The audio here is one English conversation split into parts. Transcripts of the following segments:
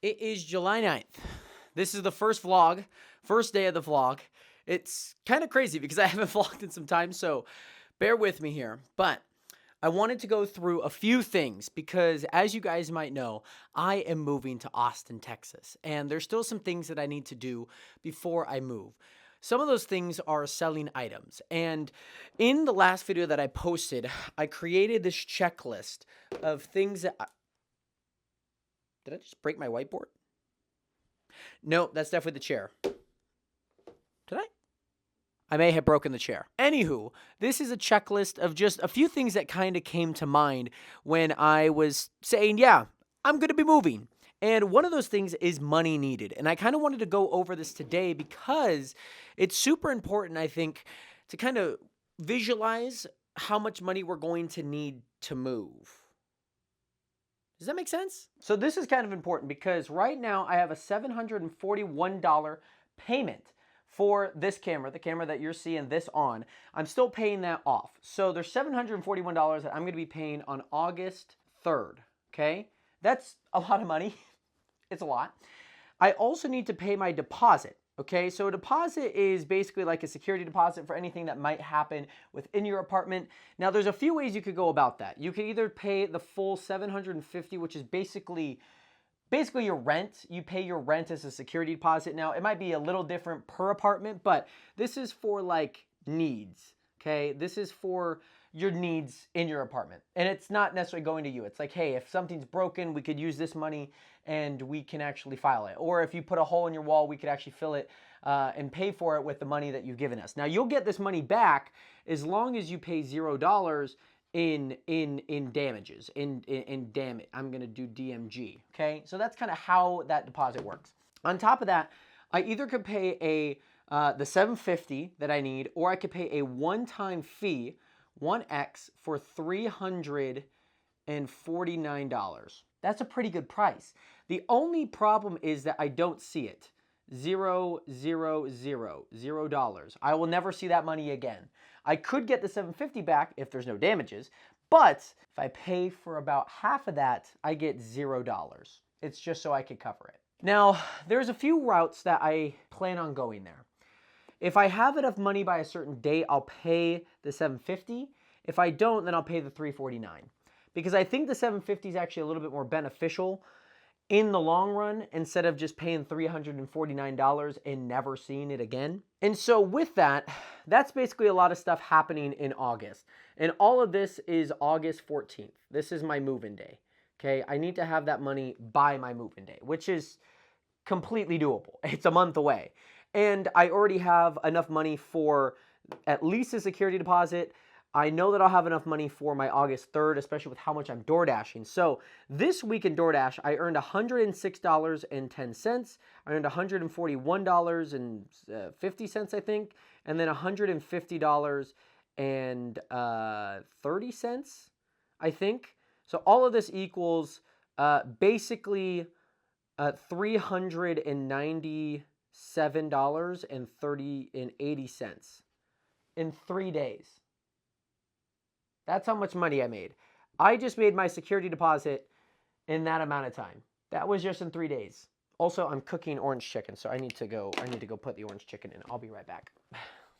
It is July 9th. This is the first vlog, first day of the vlog. It's kind of crazy because I haven't vlogged in some time, so bear with me here. But I wanted to go through a few things because, as you guys might know, I am moving to Austin, Texas, and there's still some things that I need to do before I move. Some of those things are selling items. And in the last video that I posted, I created this checklist of things that did I just break my whiteboard? No, that's definitely the chair. Did I? I may have broken the chair. Anywho, this is a checklist of just a few things that kind of came to mind when I was saying, yeah, I'm going to be moving. And one of those things is money needed. And I kind of wanted to go over this today because it's super important, I think, to kind of visualize how much money we're going to need to move. Does that make sense? So this is kind of important because right now I have a $741 payment for this camera, the camera that you're seeing this on. I'm still paying that off. So there's $741 that I'm going to be paying on August 3rd, okay? That's a lot of money. It's a lot. I also need to pay my deposit. Okay, so a deposit is basically like a security deposit for anything that might happen within your apartment. Now, there's a few ways you could go about that. You could either pay the full $750, which is basically your rent. You pay your rent as a security deposit. Now, it might be a little different per apartment, but this is for like needs. Okay, this is for your needs in your apartment. And it's not necessarily going to you. It's like, hey, if something's broken, we could use this money and we can actually file it. Or if you put a hole in your wall, we could actually fill it and pay for it with the money that you've given us. Now, you'll get this money back as long as you pay $0 in damages, in damage. I'm going to do DMG, okay? So that's kind of how that deposit works. On top of that, I either could pay the $750 that I need, or I could pay a one-time fee, 1X, for $349. That's a pretty good price. The only problem is that I don't see it. $0. I will never see that money again. I could get the $750 back if there's no damages, but if I pay for about half of that, I get $0. It's just so I could cover it. Now, there's a few routes that I plan on going there. If I have enough money by a certain date, I'll pay the $750. If I don't, then I'll pay the $349. Because I think the $750 is actually a little bit more beneficial in the long run instead of just paying $349 and never seeing it again. And so with that, that's basically a lot of stuff happening in August. And all of this is August 14th. This is my move-in day. Okay, I need to have that money by my move-in day, which is completely doable. It's a month away. And I already have enough money for at least a security deposit. I know that I'll have enough money for my August 3rd, especially with how much I'm door dashing. So this week in DoorDash, I earned $106.10. I earned $141.50, I think, and then $150.30, I think. So all of this equals basically $397.80 in 3 days. That's how much money I made. I just made my security deposit in that amount of time. That was just in 3 days. Also, I'm cooking orange chicken, so I need to go put the orange chicken in. I'll be right back.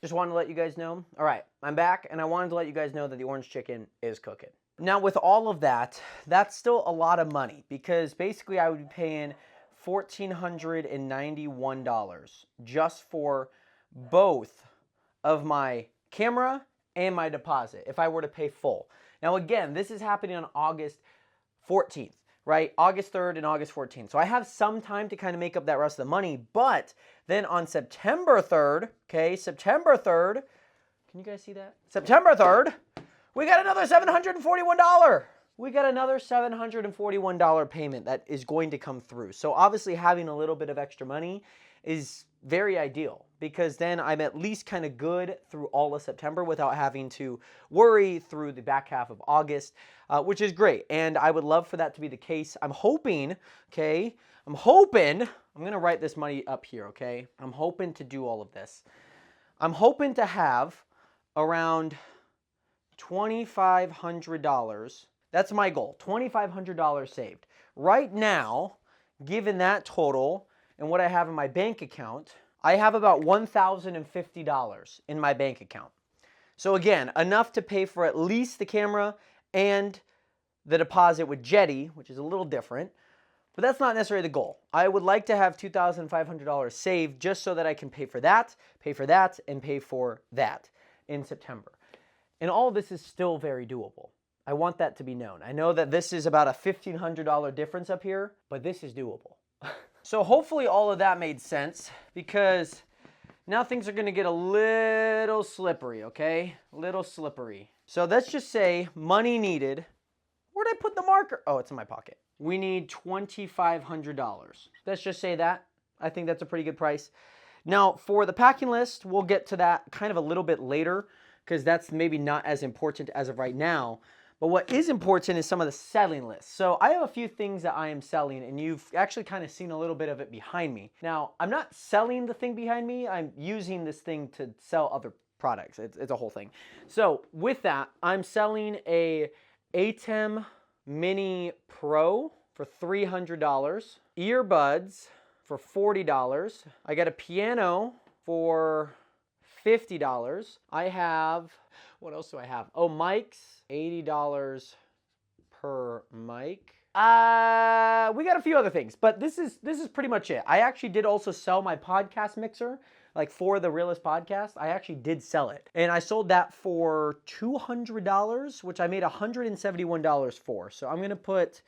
Just wanted to let you guys know. All right, I'm back, and I wanted to let you guys know that the orange chicken is cooking. Now, with all of that, that's still a lot of money because basically I would be paying $1,491 just for both of my camera and my deposit if I were to pay full. Now again, this is happening on August 14th, right? August 3rd and August 14th. So I have some time to kind of make up that rest of the money, but then on September 3rd, okay, September 3rd, can you guys see that? September 3rd, we got another $741. We got another $741 payment that is going to come through. So obviously having a little bit of extra money is very ideal because then I'm at least kind of good through all of September without having to worry through the back half of August, which is great. And I would love for that to be the case. I'm hoping, okay, I'm going to write this money up here, okay? I'm hoping to do all of this. I'm hoping to have around $2,500. That's my goal, $2,500 saved. Right now, given that total and what I have in my bank account, I have about $1,050 in my bank account. So again, enough to pay for at least the camera and the deposit with Jetty, which is a little different, but that's not necessarily the goal. I would like to have $2,500 saved just so that I can pay for that, and pay for that in September. And all of this is still very doable. I want that to be known. I know that this is about a $1,500 difference up here, but this is doable. So hopefully all of that made sense, because now things are going to get a little slippery, okay? A little slippery. So let's just say money needed. Where'd I put the marker? Oh, it's in my pocket. We need $2,500. Let's just say that. I think that's a pretty good price. Now, for the packing list, we'll get to that kind of a little bit later, because that's maybe not as important as of right now. But what is important is some of the selling lists. So I have a few things that I am selling, and you've actually kind of seen a little bit of it behind me. Now, I'm not selling the thing behind me. I'm using this thing to sell other products. It's a whole thing. So with that, I'm selling a ATEM Mini Pro for $300, earbuds for $40. I got a piano for $50. I have, what else do I have? Oh, mics, $80 per mic. We got a few other things, but this is pretty much it. I actually did also sell my podcast mixer, like for the Realist podcast. I actually did sell it, and I sold that for $200, which I made $171 for. So I'm gonna put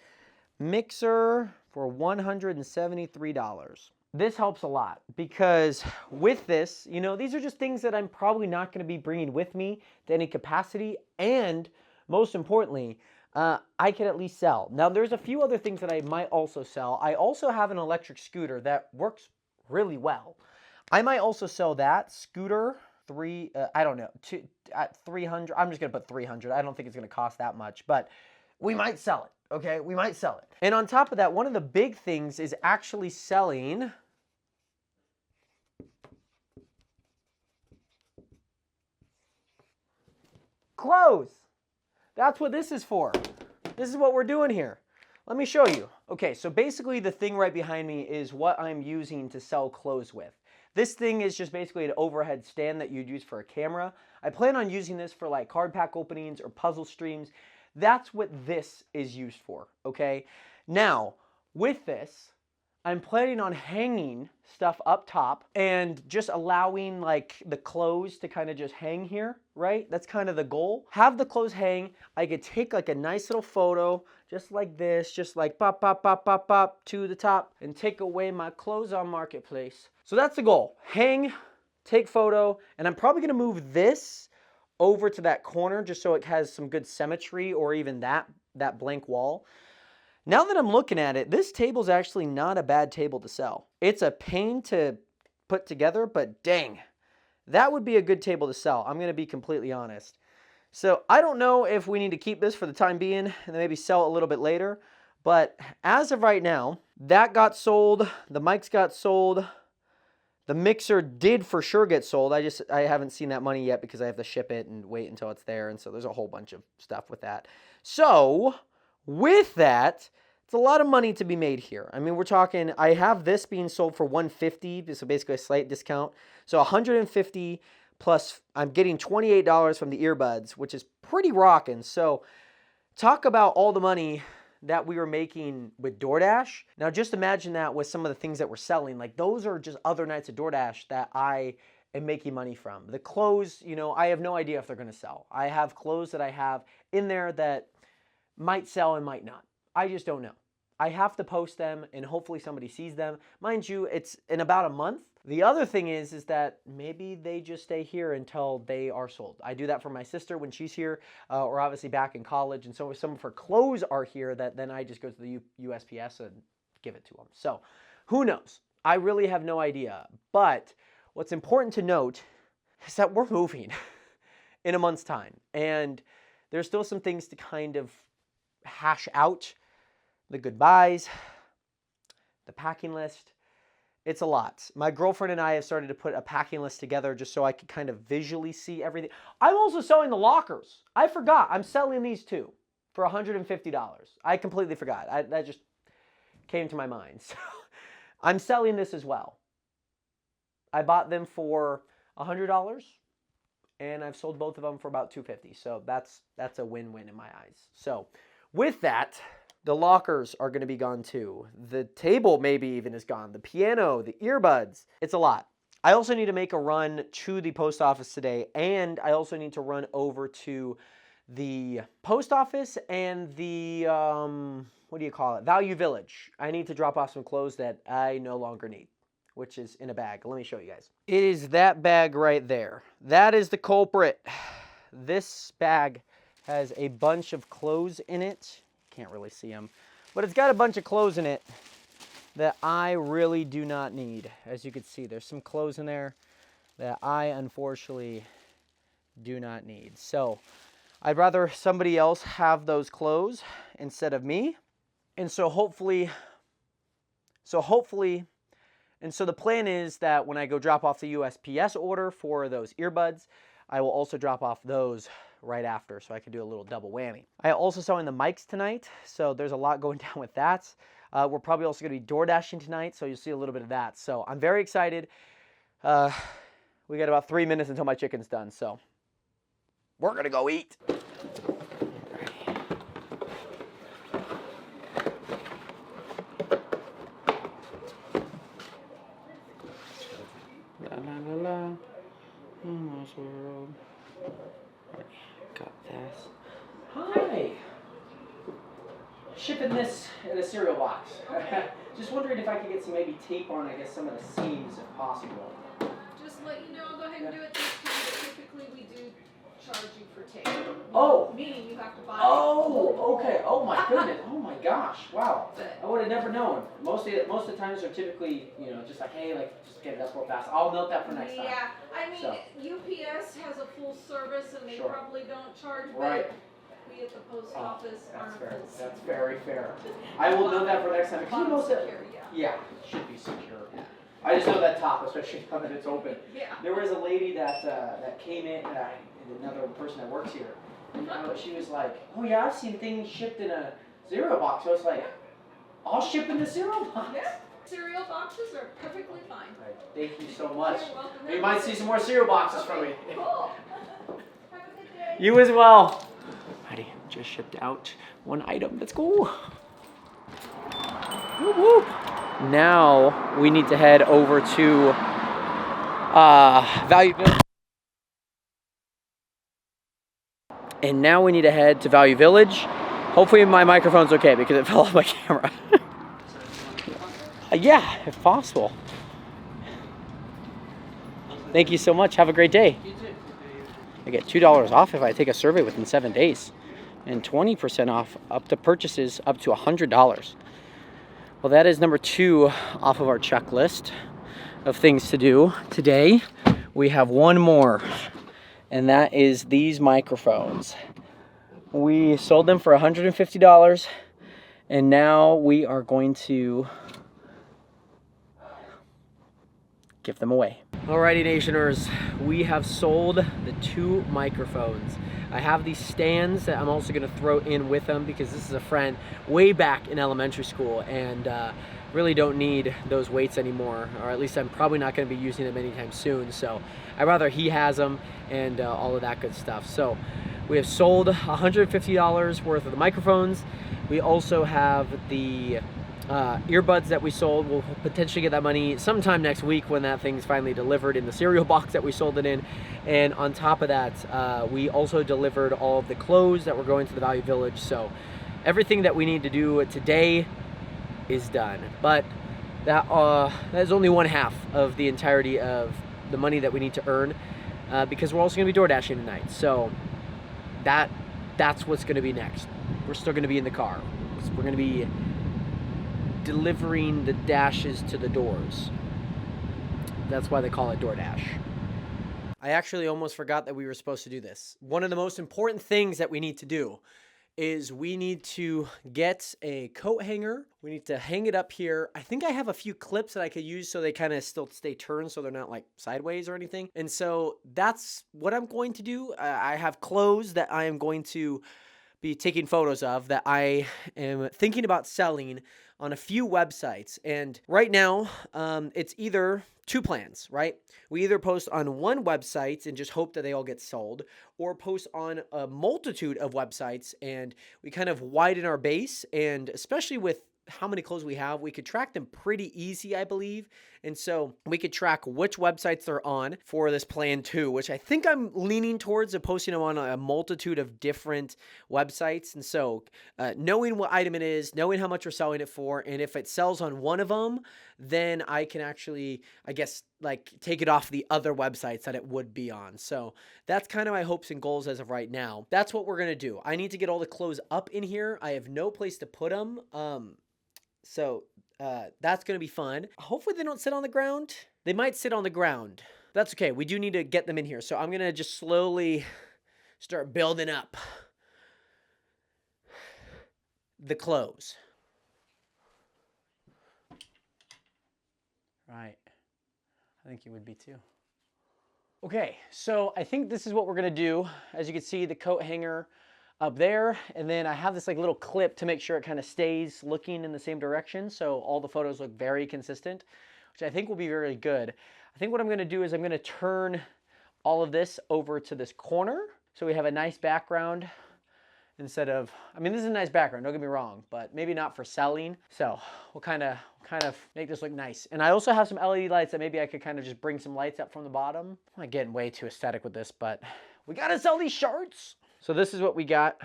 mixer for $173. This helps a lot, because with this, you know, these are just things that I'm probably not going to be bringing with me to any capacity, and most importantly, I can at least sell. Now, there's a few other things that I might also sell. I also have an electric scooter that works really well. I might also sell that scooter at 300. I'm just going to put 300. I don't think it's going to cost that much, but we might sell it, okay? We might sell it. And on top of that, one of the big things is actually selling clothes. That's what this is for. This is what we're doing here. Let me show you. Okay, so basically the thing right behind me is what I'm using to sell clothes with. This thing is just basically an overhead stand that you'd use for a camera. I plan on using this for like card pack openings or puzzle streams. That's what this is used for, okay? Now, with this, I'm planning on hanging stuff up top and just allowing like the clothes to kind of just hang here, right? That's kind of the goal. Have the clothes hang. I could take like a nice little photo just like this, just like pop, pop, pop, pop, pop to the top, and take away my clothes on Marketplace. So that's the goal. Hang, take photo, and I'm probably gonna move this over to that corner just so it has some good symmetry, or even that blank wall. Now that I'm looking at it, this table's actually not a bad table to sell. It's a pain to put together, but dang, that would be a good table to sell. I'm going to be completely honest. So I don't know if we need to keep this for the time being and then maybe sell it a little bit later. But as of right now, that got sold. The mics got sold. The mixer did for sure get sold. I haven't seen that money yet because I have to ship it and wait until it's there. And so there's a whole bunch of stuff with that. So with that, it's a lot of money to be made here. I mean, we're talking, I have this being sold for $150, so basically a slight discount. So $150 plus I'm getting $28 from the earbuds, which is pretty rocking. So talk about all the money that we were making with DoorDash. Now just imagine that with some of the things that we're selling. Like those are just other nights of DoorDash that I am making money from. The clothes, you know, I have no idea if they're gonna sell. I have clothes that I have in there that might sell and might not. I just don't know. I have to post them and hopefully somebody sees them. Mind you, it's in about a month. The other thing is that maybe they just stay here until they are sold. I do that for my sister when she's here, or obviously back in college. And so if some of her clothes are here, then I just go to the USPS and give it to them. So who knows? I really have no idea. But what's important to note is that we're moving in a month's time. And there's still some things to kind of hash out. The goodbyes, the packing list. It's a lot. My girlfriend and I have started to put a packing list together just so I could kind of visually see everything. I'm also selling the lockers. I forgot. I'm selling these too for $150. I completely forgot. came to my mind. So I'm selling this as well. I bought them for $100 and I've sold both of them for about $250. So that's a win-win in my eyes. So with that, the lockers are going to be gone too. The table maybe even is gone. The piano, the earbuds. It's a lot. I also need to make a run to the post office today, and I also need to run over to the post office and the, what do you call it? Value Village. I need to drop off some clothes that I no longer need, which is in a bag. Let me show you guys. It is that bag right there. That is the culprit. This bag has a bunch of clothes in it. Can't really see them, but it's got a bunch of clothes in it that I really do not need. As you can see, there's some clothes in there that I unfortunately do not need. So I'd rather somebody else have those clothes instead of me. And so hopefully, and so the plan is that when I go drop off the USPS order for those earbuds, I will also drop off those right after, so I can do a little double whammy. I also selling the mics tonight, so there's a lot going down with that. We're probably also going to be door dashing tonight, so you'll see a little bit of that. So I'm very excited. We got about 3 minutes until my chicken's done, so we're going to go eat. La la la la, almost world. Got this. Hi. Shipping this in a cereal box. Okay. Just wondering if I could get some maybe tape on, I guess, some of the seams if possible. Just let you know, I'll go ahead and do it this time, but typically we do charge you for tape. Oh. Meaning you have to buy Oh, okay. Oh my goodness. Oh my gosh. Wow. But I would have never known. Most of the times they're typically, you know, just like, hey, like, just get it up real fast. I'll note that for next time. yeah, I mean, So. UPS has a full service and they Sure. probably don't charge, Right. but we at the post Oh, office that's aren't fair. full That's service. very fair. I will note that for next time. Because you know Bottom that. secure, yeah. Yeah, it should be secure. I just know that top, especially now that it's open. Yeah. There was a lady that came in, and another person that works here. And she was like, "Oh yeah, I've seen things shipped in a cereal box." So I was like, "I'll ship in the cereal box." Yeah. Cereal boxes are perfectly fine. Right. Thank you so much. You're welcome. You might see some more cereal boxes from me. Cool. Have a good day. You as well. Alrighty, just shipped out one item. Let's go. Whoop, whoop. Now we need to head over to Value Village. And now we need to head to Value Village. Hopefully my microphone's okay because it fell off my camera. Yeah, if possible. Thank you so much. Have a great day. I get $2 off if I take a survey within 7 days. And 20% off up to purchases up to $100. Well, that is number 2 off of our checklist of things to do today. We have one more, and that is these microphones. We sold them for $150, and now we are going to give them away. Alrighty, Nationers, we have sold the 2 microphones. I have these stands that I'm also going to throw in with them because this is a friend way back in elementary school, and really don't need those weights anymore, or at least I'm probably not going to be using them anytime soon. So I'd rather he has them and all of that good stuff. So we have sold $150 worth of the microphones. We also have the earbuds that we sold. We'll potentially get that money sometime next week when that thing's finally delivered in the cereal box that we sold it in. And on top of that, we also delivered all of the clothes that were going to the Value Village. So everything that we need to do today is done. But that is only one half of the entirety of the money that we need to earn, because we're also going to be door dashing tonight. So that's what's going to be next. We're still going to be in the car. We're going to be delivering the dashes to the doors. That's why they call it DoorDash. I actually almost forgot that we were supposed to do this. One of the most important things that we need to do is we need to get a coat hanger. We need to hang it up here. I think I have a few clips that I could use so they kind of still stay turned so they're not like sideways or anything. And so that's what I'm going to do. I have clothes that I am going to be taking photos of that I am thinking about selling on a few websites. And right now, it's either two plans, right? We either post on one website and just hope that they all get sold, or post on a multitude of websites and we kind of widen our base. And especially with how many clothes we have, we could track them pretty easy, I believe. And so we could track which websites they're on for this plan too, which I think I'm leaning towards posting them on a multitude of different websites. And so knowing what item it is, knowing how much we're selling it for, and if it sells on one of them, then I can actually, I guess, like take it off the other websites that it would be on. So that's kind of my hopes and goals as of right now. That's what we're going to do. I need to get all the clothes up in here. I have no place to put them. So that's going to be fun. Hopefully they don't sit on the ground. They might sit on the ground. That's okay. We do need to get them in here. So I'm going to just slowly start building up the clothes. Right. I think you would be too. Okay, so I think this is what we're going to do. As you can see, the coat hanger up there, and then I have this like little clip to make sure it kind of stays looking in the same direction, so all the photos look very consistent, which I think will be very good. I think what I'm going to do is I'm going to turn all of this over to this corner so we have a nice background instead of, I mean, this is a nice background, don't get me wrong, but maybe not for selling. So we'll kind of make this look nice. And I also have some LED lights that maybe I could kind of just bring some lights up from the bottom. I'm not getting way too aesthetic with this, but we got to sell these shirts. So this is what we got.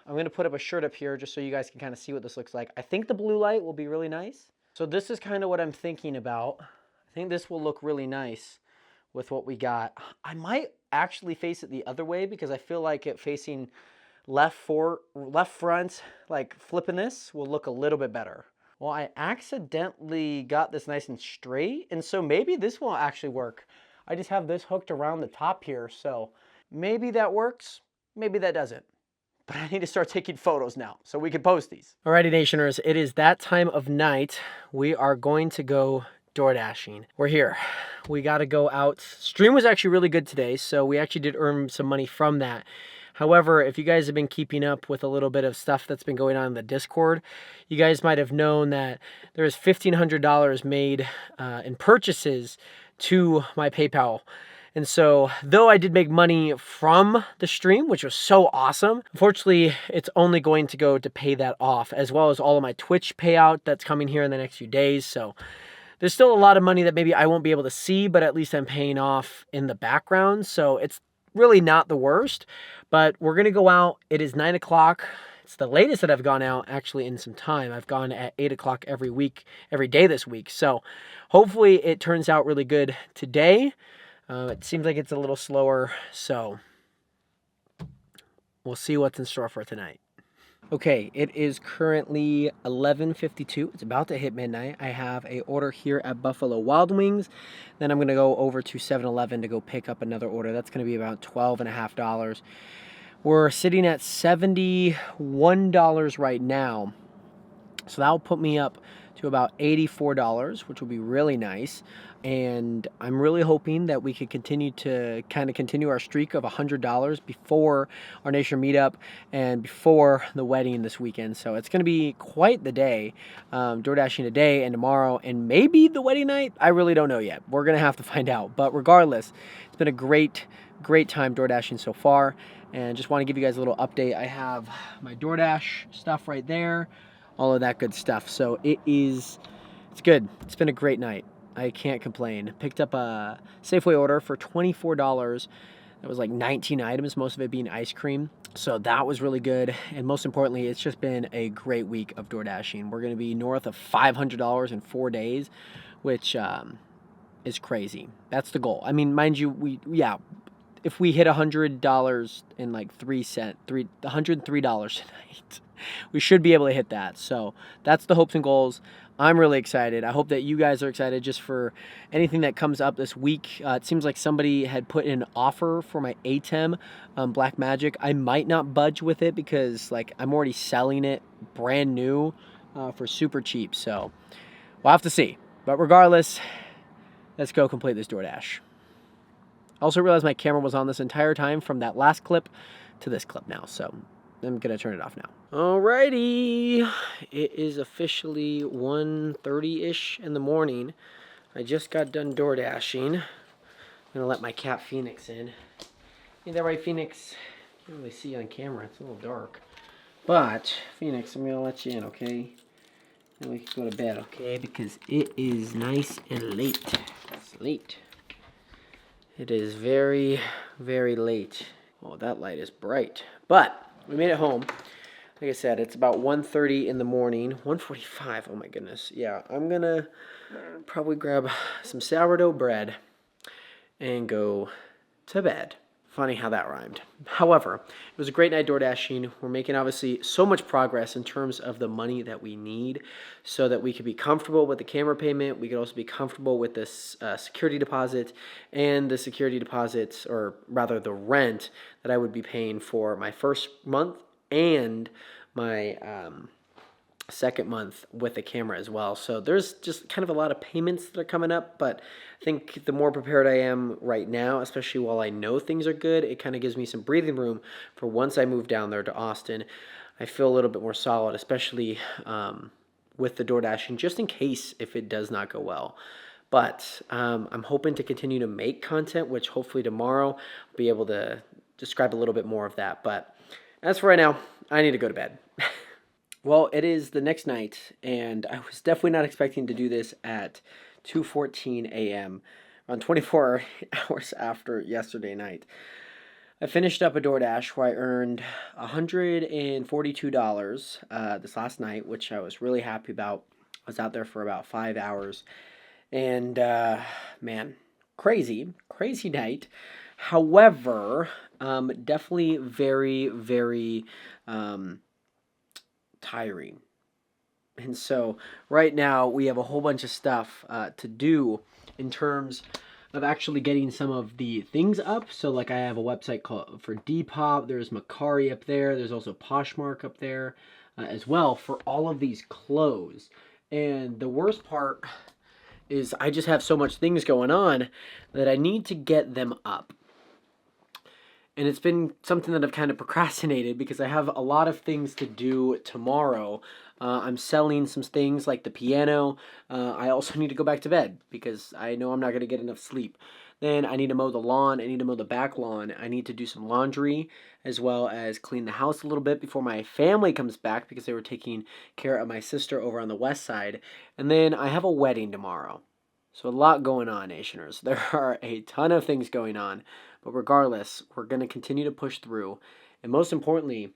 I'm going to put up a shirt up here just so you guys can kind of see what this looks like. I think the blue light will be really nice. So this is kind of what I'm thinking about. I think this will look really nice with what we got. I might actually face it the other way because I feel like it facing left front, like flipping this will look a little bit better. Well, I accidentally got this nice and straight, and so maybe this won't actually work. I just have this hooked around the top here, so maybe that works, maybe that doesn't. But I need to start taking photos now so we can post these. Alrighty, Nationers, it is that time of night. We are going to go door dashing. We're here. We got to go out. Stream was actually really good today, so we actually did earn some money from that. However, if you guys have been keeping up with a little bit of stuff that's been going on in the Discord, you guys might have known that there is $1,500 made in purchases to my PayPal. And so, though I did make money from the stream, which was so awesome, unfortunately, it's only going to go to pay that off, as well as all of my Twitch payout that's coming here in the next few days. So there's still a lot of money that maybe I won't be able to see, but at least I'm paying off in the background. So it's really not the worst, but we're going to go out. It is 9 o'clock. It's the latest that I've gone out actually in some time. I've gone at 8 o'clock every day this week. So hopefully it turns out really good today. It seems like it's a little slower, so we'll see what's in store for tonight. Okay, it is currently 11:52. It's about to hit midnight. I have a order here at Buffalo Wild Wings. Then I'm going to go over to 7-Eleven to go pick up another order. That's going to be about $12.50. We're sitting at $71 right now. So that will put me up to about $84, which will be really nice. And I'm really hoping that we could continue our streak of $100 before our Nation meetup and before the wedding this weekend. So it's going to be quite the day, door dashing today and tomorrow and maybe the wedding night. I really don't know yet. We're going to have to find out. But regardless, it's been a great time door dashing so far. And just want to give you guys a little update. I have my DoorDash stuff right there, all of that good stuff. So it's good. It's been a great night. I can't complain. Picked up a Safeway order for $24. It was like 19 items, most of it being ice cream. So that was really good. And most importantly, it's just been a great week of door dashing. We're going to be north of $500 in 4 days, which is crazy. That's the goal. I mean, mind you, if we hit $100 in like $103 tonight, we should be able to hit that. So that's the hopes and goals. I'm really excited. I hope that you guys are excited just for anything that comes up this week. It seems like somebody had put in an offer for my ATEM Black Magic. I might not budge with it because like I'm already selling it brand new for super cheap. So we'll have to see. But regardless, let's go complete this DoorDash. I also realized my camera was on this entire time from that last clip to this clip now. So I'm going to turn it off now. Alrighty. It is officially 1:30-ish in the morning. I just got done door dashing. I'm going to let my cat Phoenix in. Hey there, right, Phoenix? Can't really see you on camera. It's a little dark. But, Phoenix, I'm going to let you in, okay? And we can go to bed, okay? Because it is nice and late. It's late. It is very, very late. Oh, that light is bright. But we made it home. Like I said, it's about 1:30 in the morning. 1:45. Oh my goodness. Yeah, I'm gonna probably grab some sourdough bread and go to bed. Funny how that rhymed. However, it was a great night door dashing. We're making obviously so much progress in terms of the money that we need so that we could be comfortable with the camera payment. We could also be comfortable with this security deposit and the security deposits, or rather the rent that I would be paying for my first month and my second month with the camera as well. So there's just kind of a lot of payments that are coming up, but I think the more prepared I am right now, especially while I know things are good, it kind of gives me some breathing room for once I move down there to Austin. I feel a little bit more solid, especially with the door dashing, just in case if it does not go well. But I'm hoping to continue to make content, which hopefully tomorrow I'll be able to describe a little bit more of that. But as for right now, I need to go to bed. Well, it is the next night, and I was definitely not expecting to do this at 2:14 a.m. on 24 hours after yesterday night. I finished up a DoorDash where I earned $142 this last night, which I was really happy about. I was out there for about 5 hours, and man, crazy night. However, definitely very, very tiring. And so right now we have a whole bunch of stuff to do in terms of actually getting some of the things up. So like I have a website called for Depop. There's Macari up there. There's also Poshmark up there as well for all of these clothes. And the worst part is I just have so much things going on that I need to get them up. And it's been something that I've kind of procrastinated because I have a lot of things to do tomorrow. I'm selling some things like the piano. I also need to go back to bed because I know I'm not going to get enough sleep. Then I need to mow the lawn. I need to mow the back lawn. I need to do some laundry as well as clean the house a little bit before my family comes back because they were taking care of my sister over on the west side. And then I have a wedding tomorrow. So a lot going on, Nationers. There are a ton of things going on. But regardless, we're going to continue to push through. And most importantly,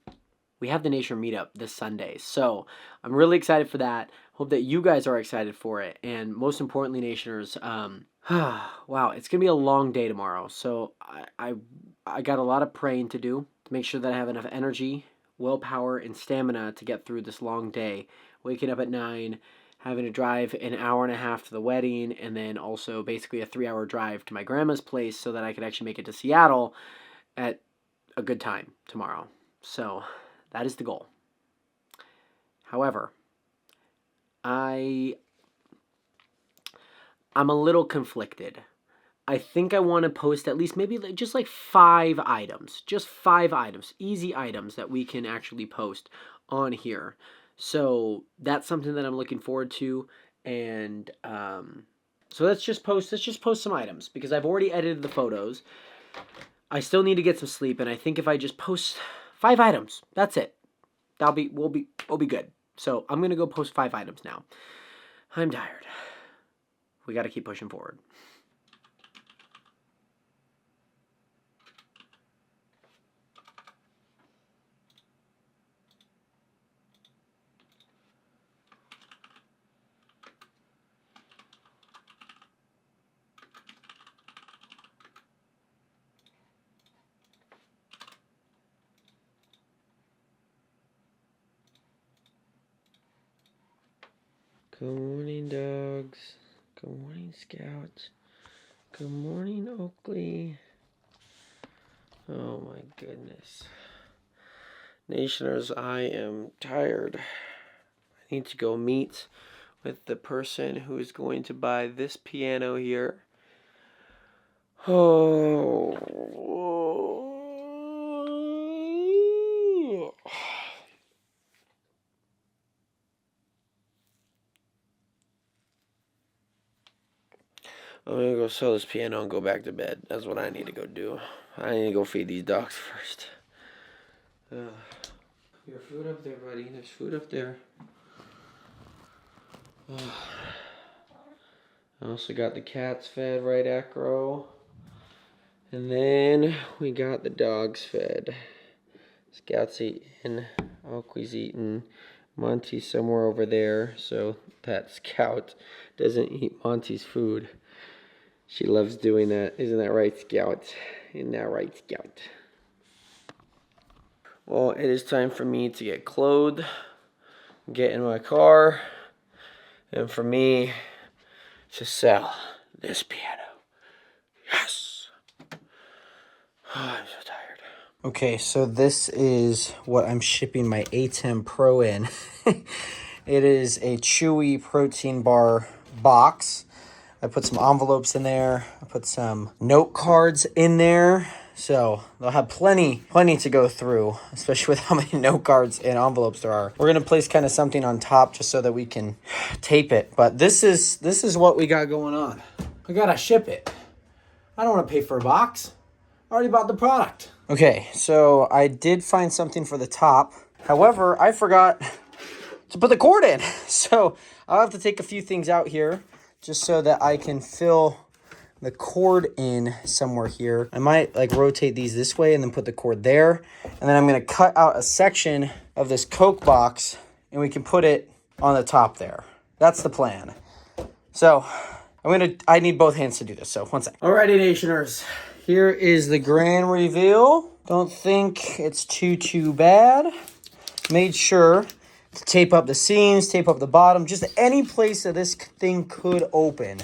we have the Nation Meetup this Sunday. So I'm really excited for that. Hope that you guys are excited for it. And most importantly, Nationers, wow, it's going to be a long day tomorrow. So I got a lot of praying to do to make sure that I have enough energy, willpower, and stamina to get through this long day. Waking up at 9, having to drive an hour and a half to the wedding, and then also basically a 3-hour drive to my grandma's place so that I could actually make it to Seattle at a good time tomorrow. So that is the goal. However, I'm a little conflicted. I think I want to post at least maybe just like 5 items. Just 5 items. Easy items that we can actually post on here. So that's something that I'm looking forward to, and so let's just post some items because I've already edited the photos. I still need to get some sleep, and I think if I just post 5 items, that's it. We'll be good. So I'm gonna go post 5 items now. I'm tired. We got to keep pushing forward. Good morning, dogs. Good morning, Scout. Good morning, Oakley. Oh my goodness. Nationers, I am tired. I need to go meet with the person who is going to buy this piano here. Oh. I'm gonna go sell this piano and go back to bed. That's what I need to go do. I need to go feed these dogs first. Your food up there, buddy. There's food up there. I also got the cats fed right, Acro. And then we got the dogs fed. Scout's eating. Oakley's eating. Monty's somewhere over there, so that Scout doesn't eat Monty's food. She loves doing that. Isn't that right, Scout? Isn't that right, Scout? Well, it is time for me to get clothed, get in my car, and for me to sell this piano. Yes! Oh, I'm so tired. Okay, so this is what I'm shipping my ATEM Pro in. It is a Chewy protein bar box. I put some envelopes in there. I put some note cards in there. So they'll have plenty to go through, especially with how many note cards and envelopes there are. We're gonna place kind of something on top just so that we can tape it. But this is what we got going on. I gotta ship it. I don't want to pay for a box. I already bought the product. Okay, so I did find something for the top. However, I forgot to put the cord in. So I'll have to take a few things out here just so that I can fill the cord in somewhere here. I might like rotate these this way and then put the cord there. And then I'm gonna cut out a section of this Coke box and we can put it on the top there. That's the plan. So I need both hands to do this, so one sec. Alrighty, Nationers. Here is the grand reveal. Don't think it's too bad. Made sure to tape up the seams, tape up the bottom, just any place that this thing could open.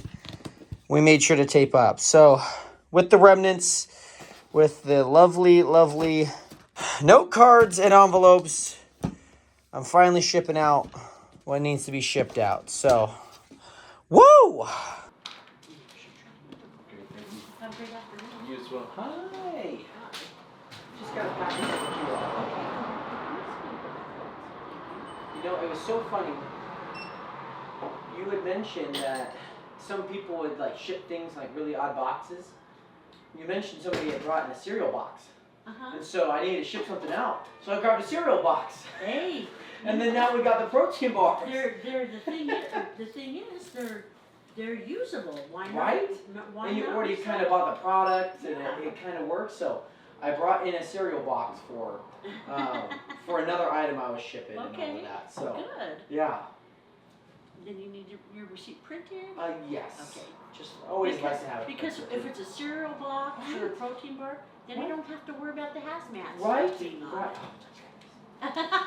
We made sure to tape up. So with the remnants, with the lovely note cards and envelopes, I'm finally shipping out what needs to be shipped out. So, woo! You as well. Hi. Just got a package for you all. You know, it was so funny. You had mentioned that some people would like ship things like really odd boxes. You mentioned somebody had brought in a cereal box. And so I needed to ship something out. So I grabbed a cereal box. Hey. And then now we got the protein bars. The thing is, they're usable. Why not? Right? Why and you not already resell kind of bought the product, and Yeah. it kind of works. So I brought in a cereal box for another item I was shipping and all Okay. of that. So Good. yeah. Then you need your receipt printed? Yes. Okay. Just always nice to have it. Because printed, if too. it's a cereal box or a Right. protein bar, then you don't have to worry about the hazmat Right? being on Right. it.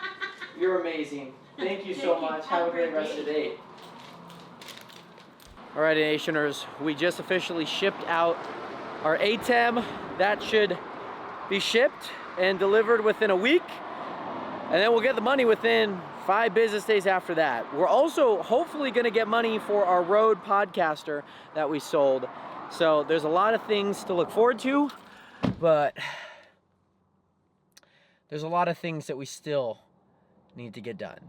You're amazing. Thank you so Thank you. much. Have a great rest of the day. Alright, Nationers, we just officially shipped out our ATEM. That should be shipped and delivered within a week. And then we'll get the money within 5 business days after that. We're also hopefully going to get money for our Rode Podcaster that we sold. So there's a lot of things to look forward to, but there's a lot of things that we still need to get done.